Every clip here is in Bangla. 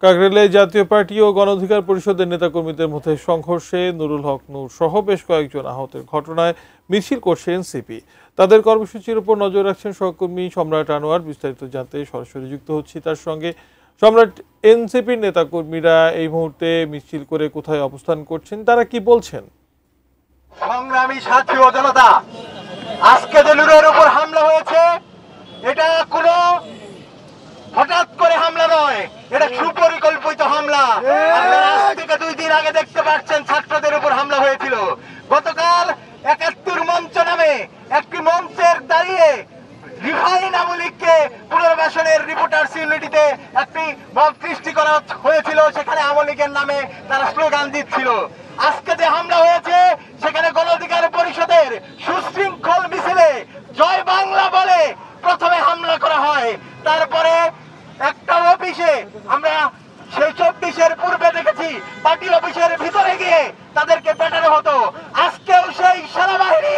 কাকরাইলে জাতীয় পার্টি ও গণ অধিকার পরিষদের নেতাকর্মীদের মধ্যে সংঘর্ষে নুরুল হক নূর সহ বেশ কয়েকজন আহতের ঘটনায় মিছিল করছে এনসিপি। তাদের কর্মসূচির উপর নজর রাখছেন সহকর্মী সম্রাট আনোয়ার। বিস্তারিত জানতে সরাসরি যুক্ত হচ্ছি তার সঙ্গে। সম্রাট, এনসিপির নেতাকর্মীরা এই মুহূর্তে মিছিল করে কোথায় অবস্থান করছেন, তারা কি বলছেন? সংগ্রামী সাথী ও জনতা, আজকে যে নুরের উপর হামলা হয়েছে এটা কোনো হঠাৎ করে হামলা নয়, এটা সুপরিকল্পিত হামলা। আপনারা আজ থেকে 2 দিন আগে দেখতে পাচ্ছেন ছাত্রদের উপর হামলা হয়েছিল। গতকাল ৭১ মঞ্চ নামে একটি মঞ্চের দাঁড়িয়ে রিফাইন আওয়ামী লীগকে পুনর্বাসনের রিপোর্টার্স ইউনিটিতে একটি মব সৃষ্টি করা হয়েছিল, সেখানে আওয়ামী লীগের নামে তারা স্লোগান দিচ্ছিল। আজকে যে হামলা হয়েছে সেখানে গণ অধিকার পরিষদের সুশৃঙ্খল মিছিলে জয় বাংলা বলে প্রথমে হামলা করা হয়। তারপরে একটা অফিসে আমরা সেই 24-এর পূর্বে দেখেছি পার্টি অফিসের ভিতরে গিয়ে তাদেরকে পেটানো হতো। আজকেও সেই সেনাবাহিনী,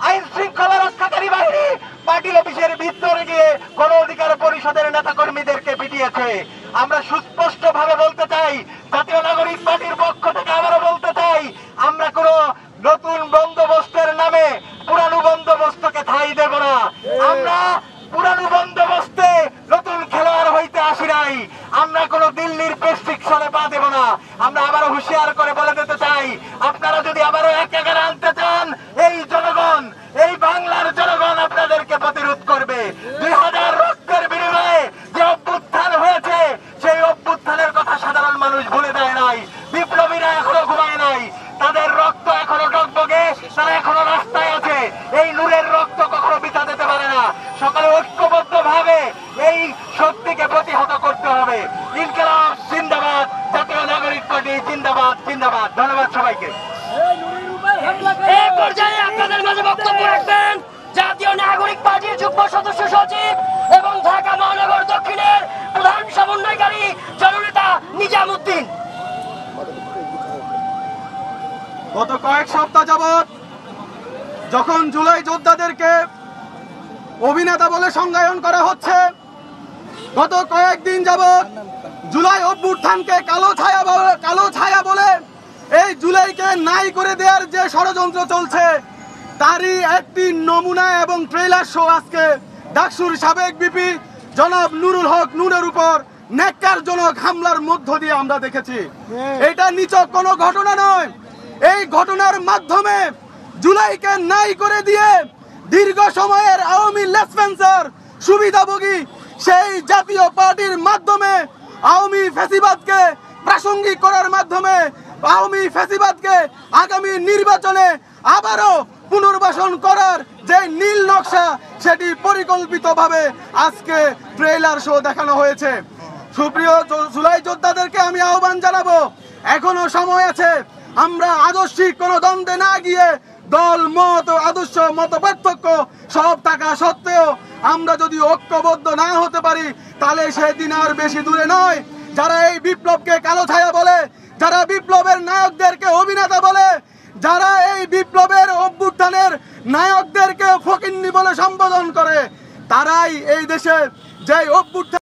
আইন শৃঙ্খলা রক্ষাকারী বাহিনী পার্টি অফিসের ভিতরে গিয়ে গণ অধিকার পরিষদের নেতা কর্মীদেরকে পিটিয়েছে। আমরা সুস্পষ্ট ভাবে বলতে চাই, জাতীয় নাগরিক পার্টির পক্ষ থেকে আবারও বলতে চাই, আমরা কোনো নতুন বন্দোবস্তের নামে পুরানো বন্দোবস্তকে ঠাঁই দেব না। আমরা পুরানো বন্দোবস্তে নতুন খেলোয়াড় হইতে আসি নাই, আমরা কোন দিল্লির প্রেসক্রিপশনে পা দেব না। আমরা আবারও হুঁশিয়ার করে বলে দিতে চাই, আপনারা যদি আবারও এক এগারে আনতে চান, এই জনগণ, এই বাংলার জনগণ আপনাদেরকে প্রতিরোধ করবে। 2000 রক্তের বিনিময়ে যে অভ্যুত্থান হয়েছে সেই অভ্যুত্থানের কথা সাধারণ মানুষ ভুলে দেয় নাই। বিপ্লবীরা এখনো ঘুমায় নাই, তাদের রক্ত এখনো টগবগে, তারা এখনো রাস্তায় আছে। এই নূরের রক্ত কখনো বিতা দিতে পারে না। সকালে ঐক্যবদ্ধ ভাবে এই শক্তিকে প্রতিহত করতে হবে। ইনকিলাব জিন্দাবাদ, জাতীয় নাগরিক পার্টি জিন্দাবাদ জিন্দাবাদ। ধন্যবাদ সবাইকে। এই পর্যায়ে আপনাদের মাঝে বক্তব্য রাখবেন জাতীয় নাগরিক পার্টির যুগ্ম সদস্য সচিব এবং ঢাকা মহানগর দক্ষিণের প্রধান সমন্বয়কারী জননেতা নিজামুদ্দিন। গত কয়েক সপ্তাহ যাবৎ যখন জুলাই যোদ্ধাদেরকে অভিনেতা বলে সংজ্ঞায়ন করা হচ্ছে, গত কয়েকদিন যাবৎ জুলাই অভ্যুত্থানকে কালো ছায়া বলে এই জুলাইকে নাই করে দেওয়ার যে ষড়যন্ত্র চলছে তারই একটি নমুনা এবং ট্রেলার শো আজকে ডাকসুর সাবেক বিপি জনাব নুরুল হক নূরের উপর ন্যাক্কারজনক হামলার মধ্য দিয়ে আমরা দেখেছি। এটা নিছক কোনো ঘটনা নয়। এই ঘটনার মাধ্যমে জুলাইকে নাই করে দিয়ে দীর্ঘ সময়ের আওয়ামী লেসপেন্সার সুবিধাভোগী সেই জাতীয় পার্টির মাধ্যমে আওয়ামী ফ্যাসিবাদকে প্রাসঙ্গিক করার মাধ্যমে আওয়ামী ফ্যাসিবাদকে আগামী নির্বাচনে আবারও পুনর্বাসন করার যে নীল নকশা সেটি পরিকল্পিতভাবে আজকে ট্রেলার শো দেখানো হয়েছে। সুপ্রিয় জুলাই যোদ্ধাদেরকে আমি আহ্বান জানাবো, এখনো সময় আছে। আমরা আদর্শিক কোনো দ্বন্দ্বে না গিয়ে দল মত আদর্শ মত পার্থক্য সব থাকা সত্ত্বেও আমরা যদি ঐক্যবদ্ধ না হতে পারি তাহলে সেদিন আর বেশি দূরে নয়। যারা এই বিপ্লবকে কালো ছায়া বলে, যারা বিপ্লবের নায়কদেরকে অভিনেতা বলে, যারা এই বিপ্লবের অভ্যুত্থানের নায়কদেরকে ফকিন্নি বলে সম্বোধন করে, তারাই এই দেশে যে অভ্যুত্থান